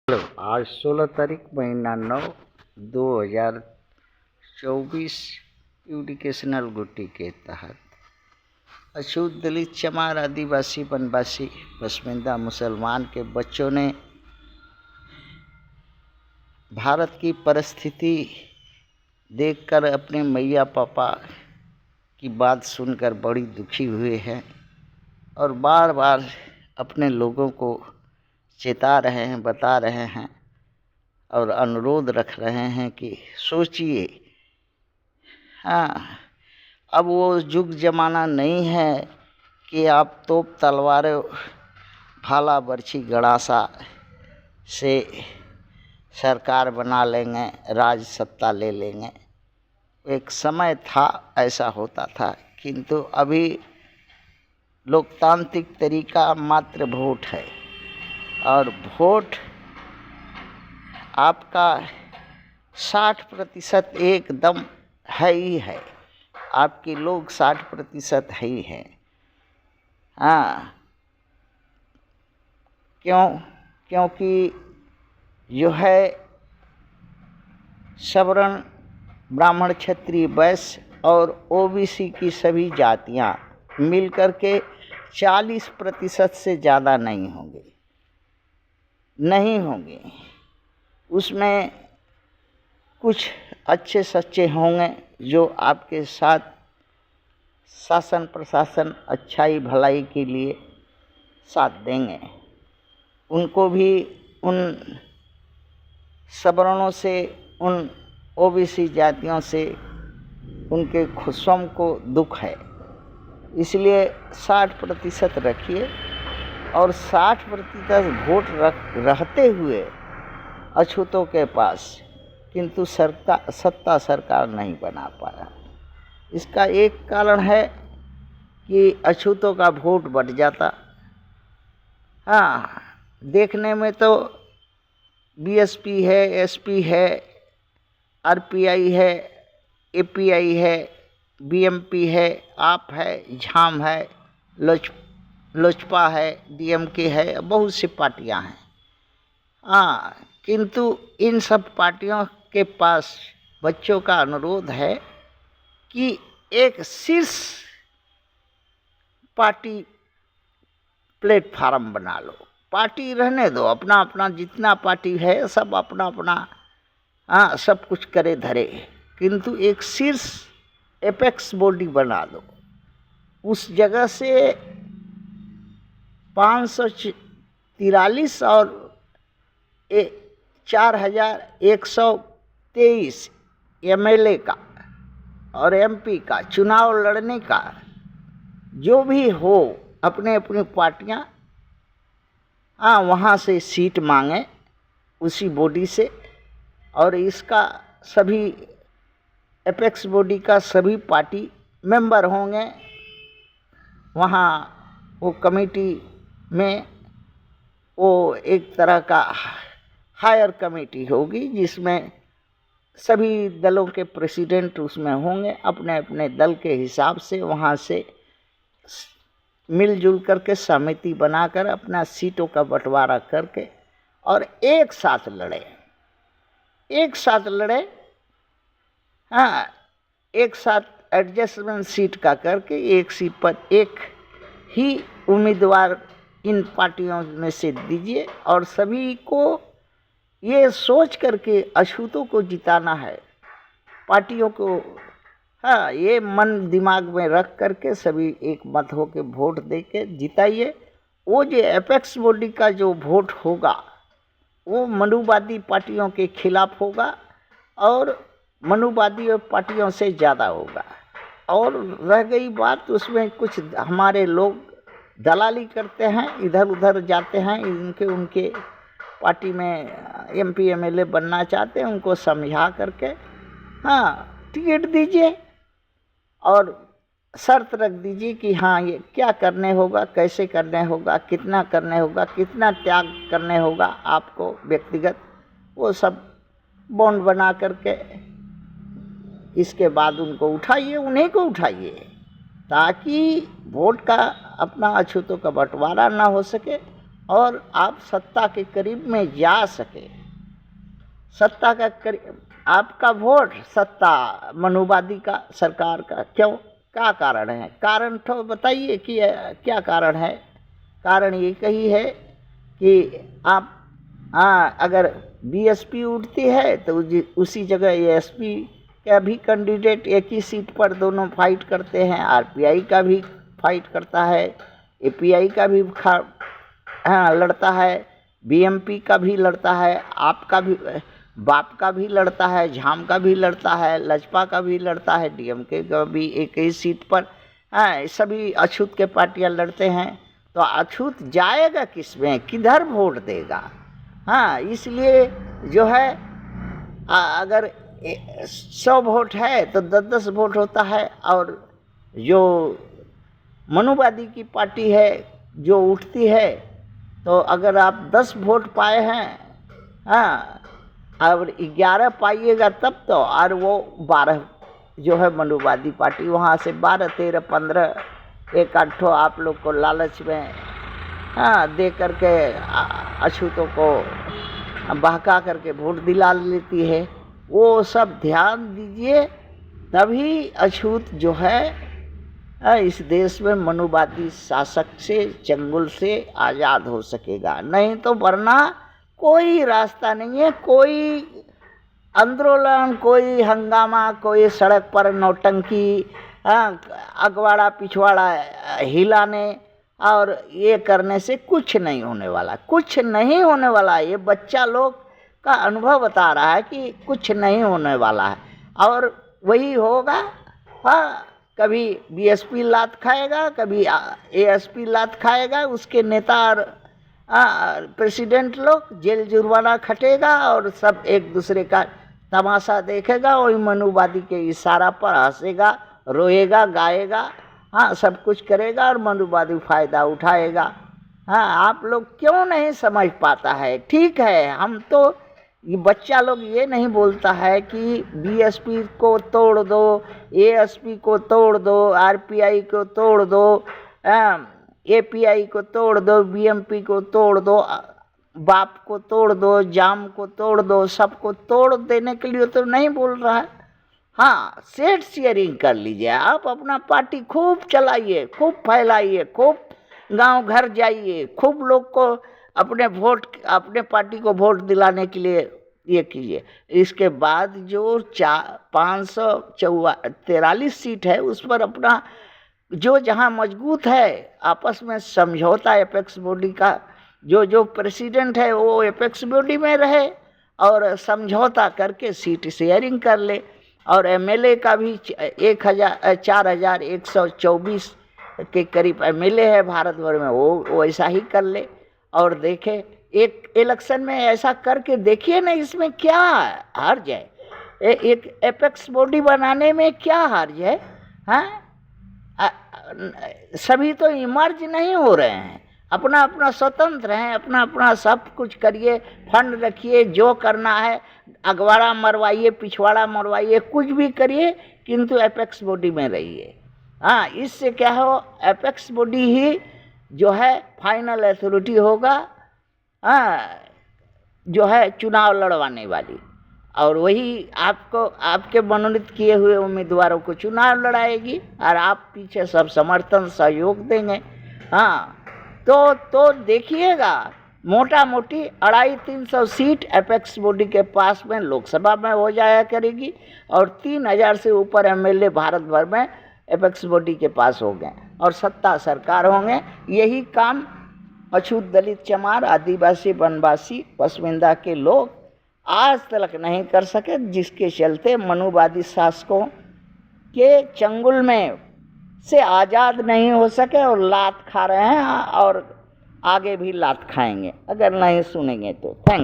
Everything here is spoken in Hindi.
हेलो, आज 16 तारीख महीना 9 2024 एजुकेशनल गुट्टी के तहत अछूत दलित चमार आदिवासी वनवासी पसमानदा मुसलमान के बच्चों ने भारत की परिस्थिति देखकर अपने मैया पापा की बात सुनकर बड़ी दुखी हुए हैं और बार बार अपने लोगों को चेता रहे हैं, बता रहे हैं और अनुरोध रख रहे हैं कि सोचिए। हाँ, अब वो युग जमाना नहीं है कि आप तोप तलवारें भाला बर्छी गड़ासा से सरकार बना लेंगे, राज सत्ता ले लेंगे। एक समय था ऐसा होता था, किंतु अभी लोकतांत्रिक तरीका मात्र वोट है और वोट आपका 60% एकदम है ही है, आपके लोग 60% है ही है। हाँ, क्योंकि जो है सवर्ण ब्राह्मण क्षत्रिय वैश्य और ओबीसी की सभी जातियां मिलकर के 40% से ज़्यादा नहीं होंगे। उसमें कुछ अच्छे सच्चे होंगे जो आपके साथ शासन प्रशासन अच्छाई भलाई के लिए साथ देंगे। उनको भी उन सवर्णों से, उन ओबीसी जातियों से उनके स्वयं को दुख है, इसलिए 60% रखिए और 60% वोट रहते हुए अछूतों के पास किंतु सत्ता सरकार नहीं बना पाया। इसका एक कारण है कि अछूतों का वोट बढ़ जाता। हाँ, देखने में तो बीएसपी है, एसपी है, आरपीआई है, एपीआई है, बीएमपी है, आप है, झाम है, लोजपा है, डीएमके है, बहुत सी पार्टियां हैं। हाँ, किंतु इन सब पार्टियों के पास बच्चों का अनुरोध है कि एक शीर्ष पार्टी प्लेटफार्म बना लो। पार्टी रहने दो, अपना अपना जितना पार्टी है सब अपना अपना सब कुछ करे धरे, किंतु एक शीर्ष एपेक्स बॉडी बना दो। उस जगह से 543 और 4123 एमएलए का और एमपी का चुनाव लड़ने का जो भी हो, अपने अपनी पार्टियां वहाँ से सीट मांगे उसी बॉडी से, और इसका सभी एपेक्स बॉडी का सभी पार्टी मेंबर होंगे। वहाँ वो कमेटी में वो एक तरह का हायर कमेटी होगी जिसमें सभी दलों के प्रेसिडेंट उसमें होंगे। अपने अपने दल के हिसाब से वहाँ से मिलजुल करके समिति बनाकर अपना सीटों का बंटवारा करके और एक साथ लड़े। हाँ, एक साथ एडजस्टमेंट सीट का करके एक सीट पर एक ही उम्मीदवार इन पार्टियों में से दीजिए और सभी को ये सोच करके अछूतों को जिताना है। पार्टियों को ये मन दिमाग में रख करके सभी एक मत होकर वोट दे के जिताइए। वो जो एपेक्स बॉडी का जो वोट होगा वो मनुवादी पार्टियों के खिलाफ होगा और मनुवादी पार्टियों से ज़्यादा होगा। और रह गई बात, उसमें कुछ हमारे लोग दलाली करते हैं, इधर उधर जाते हैं, उनके पार्टी में एमपी एमएलए बनना चाहते हैं, उनको समझा करके टिकट दीजिए और शर्त रख दीजिए कि ये क्या करने होगा, कैसे करने होगा, कितना करने होगा, कितना त्याग करने होगा आपको व्यक्तिगत, वो सब बॉन्ड बना करके इसके बाद उनको उठाइए, उन्हीं को उठाइए, ताकि वोट का अपना अछूतों का बंटवारा ना हो सके और आप सत्ता के करीब में जा सके। सत्ता का करीब आपका वोट सत्ता मनुवादी का, सरकार का, क्यों, क्या कारण है? कारण तो बताइए कि क्या कारण है? कारण ये कही है कि आप अगर बीएसपी उठती है तो उसी जगह एएसपी का भी कैंडिडेट एक ही सीट पर दोनों फाइट करते हैं। आरपीआई का भी फाइट करता है, एपीआई का भी लड़ता है, बीएमपी का भी लड़ता है, आपका भी, बाप का भी लड़ता है, झाम का भी लड़ता है, लजपा का भी लड़ता है, डीएमके का भी एक ही सीट पर। सभी अछूत के पार्टियां लड़ते हैं। तो अछूत जाएगा किस में, किधर वोट देगा? इसलिए जो है अगर 100 वोट है तो 10-10 वोट होता है। और जो मनुवादी की पार्टी है जो उठती है, तो अगर आप 10 वोट पाए हैं और 11 पाइएगा तब तो, और वो 12 जो है मनुवादी पार्टी, वहाँ से 12, 13, 15 एक आठों आप लोग को लालच में दे करके अछूतों को बहका करके वोट दिला लेती है। वो सब ध्यान दीजिए, तभी अछूत जो है इस देश में मनुवादी शासक से, चंगुल से आज़ाद हो सकेगा। नहीं तो वरना कोई रास्ता नहीं है। कोई आंदोलन, कोई हंगामा, कोई सड़क पर नौटंकी, अगवाड़ा पिछवाड़ा हिलाने और ये करने से कुछ नहीं होने वाला, कुछ नहीं होने वाला। ये बच्चा लोग का अनुभव बता रहा है कि कुछ नहीं होने वाला है। और वही होगा, कभी बीएसपी लात खाएगा, कभी एएसपी लात खाएगा, उसके नेता और प्रेसिडेंट लोग जेल जुर्माना खटेगा और सब एक दूसरे का तमाशा देखेगा। वही मनुवादी के इशारा पर हंसेगा, रोएगा, गाएगा, सब कुछ करेगा और मनुवादी फायदा उठाएगा। आप लोग क्यों नहीं समझ पाता है? ठीक है, हम तो ये बच्चा लोग ये नहीं बोलता है कि बीएसपी को तोड़ दो, एएसपी को तोड़ दो, आरपीआई को तोड़ दो, एपीआई को तोड़ दो, बीएमपी को तोड़ दो, बाप को तोड़ दो, जाम को तोड़ दो। सबको तोड़ देने के लिए तो नहीं बोल रहा है। सेट शेयरिंग कर लीजिए, आप अपना पार्टी खूब चलाइए, खूब फैलाइए, खूब गांव घर जाइए, खूब लोग को अपने पार्टी को वोट दिलाने के लिए ये कीजिए। इसके बाद जो 543 सीट है उस पर अपना जो जहां मजबूत है आपस में समझौता, एपेक्स बॉडी का जो प्रेसिडेंट है वो एपेक्स बॉडी में रहे और समझौता करके सीट शेयरिंग कर ले। और एमएलए का भी 4124 के करीब एमएलए है भारत भर में, वो ऐसा ही कर ले। और देखे एक इलेक्शन में ऐसा करके देखिए ना, इसमें क्या हार्ज है? एक एपेक्स बॉडी बनाने में क्या हार्ज है? सभी तो इमर्ज नहीं हो रहे हैं, अपना अपना स्वतंत्र हैं, अपना अपना सब कुछ करिए, फंड रखिए, जो करना है अगवाड़ा मरवाइए, पिछवाड़ा मरवाइए, कुछ भी करिए, किंतु एपेक्स बॉडी में रहिए। इससे क्या हो, एपेक्स बॉडी ही जो है फाइनल अथॉरिटी होगा, जो है चुनाव लड़वाने वाली, और वही आपको आपके मनोनीत किए हुए उम्मीदवारों को चुनाव लड़ाएगी और आप पीछे सब समर्थन सहयोग देंगे। तो देखिएगा, मोटा मोटी 250-300 सीट एपेक्स बॉडी के पास में लोकसभा में हो जाया करेगी और 3000 से ऊपर एमएलए भारत भर में एपेक्स बॉडी के पास होंगे और सत्ता सरकार होंगे। यही काम अछूत, दलित, चमार, आदिवासी, वनवासी, पसमिंदा के लोग आज तक नहीं कर सके, जिसके चलते मनुवादी शासकों के चंगुल में से आज़ाद नहीं हो सके और लात खा रहे हैं और आगे भी लात खाएंगे अगर नहीं सुनेंगे तो। थैंक